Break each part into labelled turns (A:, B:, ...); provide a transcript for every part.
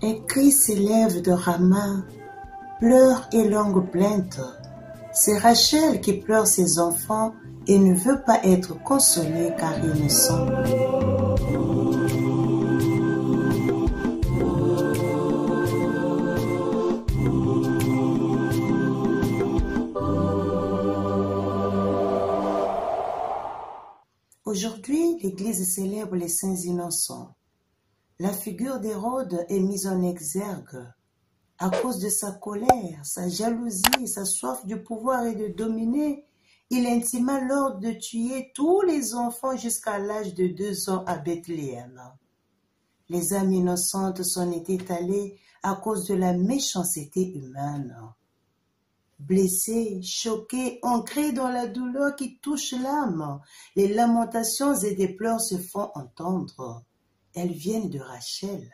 A: Un cri s'élève de Rama, pleurs et longues plaintes. C'est Rachel qui pleure ses enfants et ne veut pas être consolée car innocents. Aujourd'hui, l'Église célèbre les saints innocents. La figure d'Hérode est mise en exergue à cause de sa colère, sa jalousie, sa soif de pouvoir et de dominer. Il intima l'ordre de tuer tous les enfants jusqu'à l'âge de 2 ans à Bethléem. Les âmes innocentes s'en étaient allées à cause de la méchanceté humaine. Blessés, choqués, ancrés dans la douleur qui touche l'âme, les lamentations et des pleurs se font entendre. Elles viennent de Rachel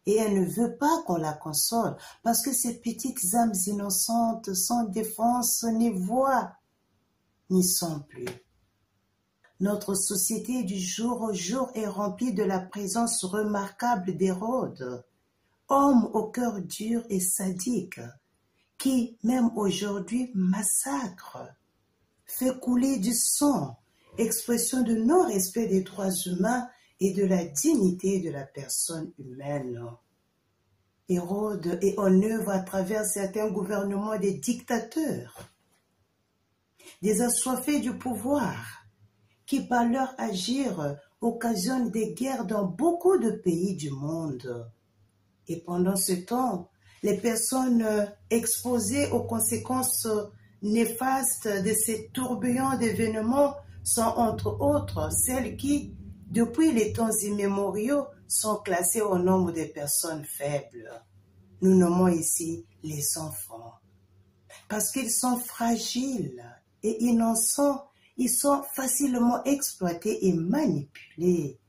A: et elle ne veut pas qu'on la console parce que ces petites âmes innocentes sans défense ni voix n'y sont plus. Notre société du jour au jour est remplie de la présence remarquable d'Hérode, homme au cœur dur et sadique, qui, même aujourd'hui, massacre, fait couler du sang, expression de non-respect des droits humains et de la dignité de la personne humaine. Hérode est en œuvre à travers certains gouvernements des dictateurs, des assoiffés du pouvoir, qui par leur agir occasionnent des guerres dans beaucoup de pays du monde. Et pendant ce temps, les personnes exposées aux conséquences néfastes de ces tourbillons d'événements sont entre autres celles qui, depuis les temps immémoriaux, sont classées au nombre des personnes faibles. Nous nommons ici les enfants. Parce qu'ils sont fragiles et innocents, ils sont facilement exploités et manipulés.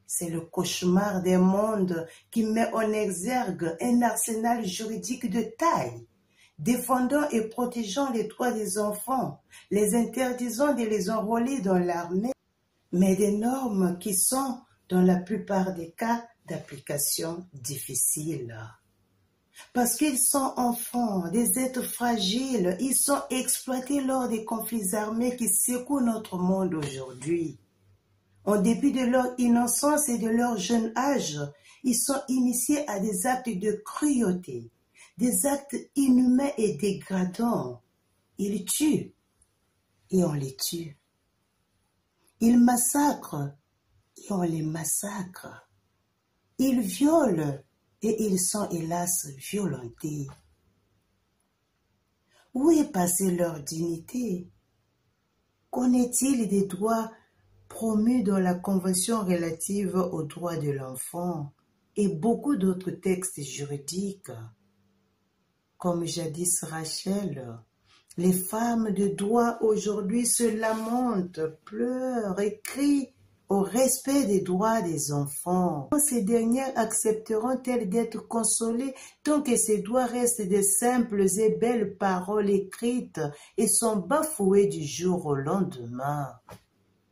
A: C'est le cauchemar des mondes qui met en exergue un arsenal juridique de taille, défendant et protégeant les droits des enfants, les interdisant de les enrôler dans l'armée, mais des normes qui sont, dans la plupart des cas, d'application difficile. Parce qu'ils sont enfants, des êtres fragiles, ils sont exploités lors des conflits armés qui secouent notre monde aujourd'hui. En dépit de leur innocence et de leur jeune âge, ils sont initiés à des actes de cruauté, des actes inhumains et dégradants. Ils tuent et on les tue. Ils massacrent et on les massacre. Ils violent et ils sont hélas violentés. Où est passée leur dignité? Qu'en est-il des droits promus dans la Convention relative aux droits de l'enfant et beaucoup d'autres textes juridiques? Comme jadis Rachel, les femmes de droit aujourd'hui se lamentent, pleurent et crient au respect des droits des enfants. Ces dernières accepteront-elles d'être consolées tant que ces droits restent de simples et belles paroles écrites et sont bafoués du jour au lendemain?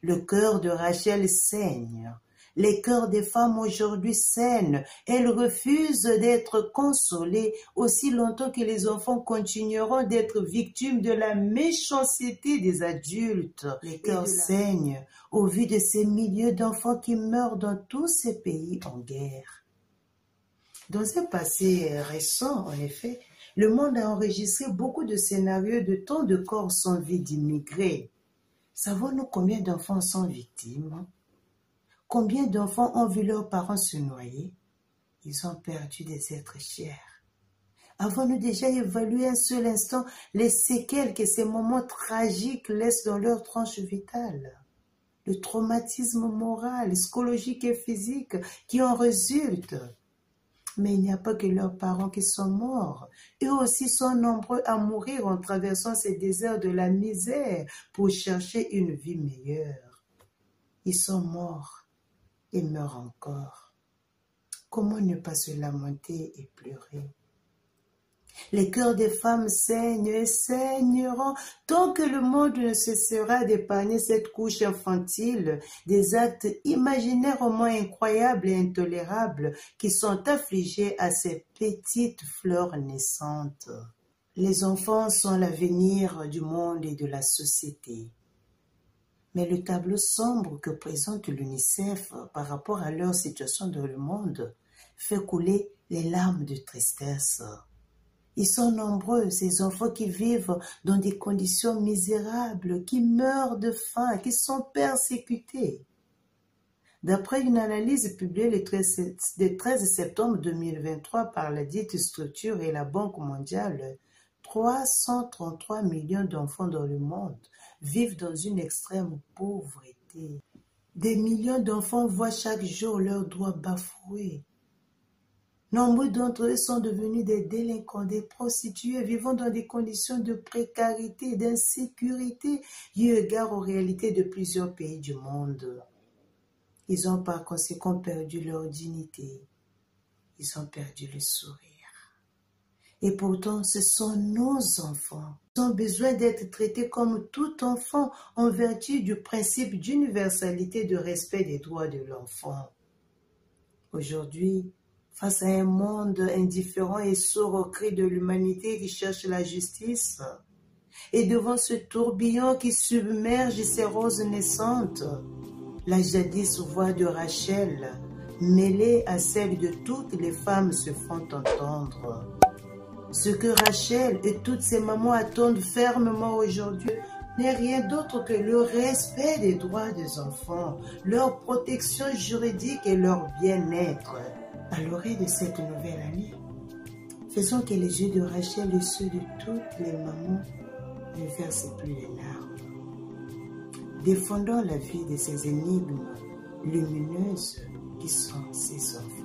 A: Le cœur de Rachel saigne. Les cœurs des femmes aujourd'hui saignent. Elles refusent d'être consolées aussi longtemps que les enfants continueront d'être victimes de la méchanceté des adultes. Les cœurs saignent au vu de ces milliers d'enfants qui meurent dans tous ces pays en guerre. Dans un passé récent, en effet, le monde a enregistré beaucoup de scénarios de tant de corps sans vie d'immigrés. Savons-nous combien d'enfants sont victimes? Combien d'enfants ont vu leurs parents se noyer? Ils ont perdu des êtres chers. Avons-nous déjà évalué un seul instant les séquelles que ces moments tragiques laissent dans leur tranche vitale? Le traumatisme moral, psychologique et physique qui en résulte. Mais il n'y a pas que leurs parents qui sont morts. Eux aussi sont nombreux à mourir en traversant ces déserts de la misère pour chercher une vie meilleure. Ils sont morts et meurent encore. Comment ne pas se lamenter et pleurer? Les cœurs des femmes saignent et saigneront tant que le monde ne cessera d'épargner cette couche infantile des actes imaginairement incroyables et intolérables qui sont affligés à ces petites fleurs naissantes. Les enfants sont l'avenir du monde et de la société. Mais le tableau sombre que présente l'UNICEF par rapport à leur situation dans le monde fait couler les larmes de tristesse. Ils sont nombreux, ces enfants qui vivent dans des conditions misérables, qui meurent de faim, qui sont persécutés. D'après une analyse publiée le 13 septembre 2023 par la dite structure et la Banque mondiale, 333 millions d'enfants dans le monde vivent dans une extrême pauvreté. Des millions d'enfants voient chaque jour leurs droits bafoués. Nombreux d'entre eux sont devenus des délinquants, des prostituées, vivant dans des conditions de précarité, d'insécurité, eu égard aux réalités de plusieurs pays du monde. Ils ont par conséquent perdu leur dignité. Ils ont perdu le sourire. Et pourtant, ce sont nos enfants. Ils ont besoin d'être traités comme tout enfant en vertu du principe d'universalité de respect des droits de l'enfant. Aujourd'hui, face à un monde indifférent et sourd aux cris de l'humanité qui cherche la justice, et devant ce tourbillon qui submerge ces roses naissantes, la jadis voix de Rachel, mêlée à celle de toutes les femmes, se font entendre. Ce que Rachel et toutes ces mamans attendent fermement aujourd'hui n'est rien d'autre que le respect des droits des enfants, leur protection juridique et leur bien-être. À l'orée de cette nouvelle année, faisons que les yeux de Rachel et ceux de toutes les mamans ne versent plus les larmes. Défendons la vie de ces énigmes lumineuses qui sont ces enfants.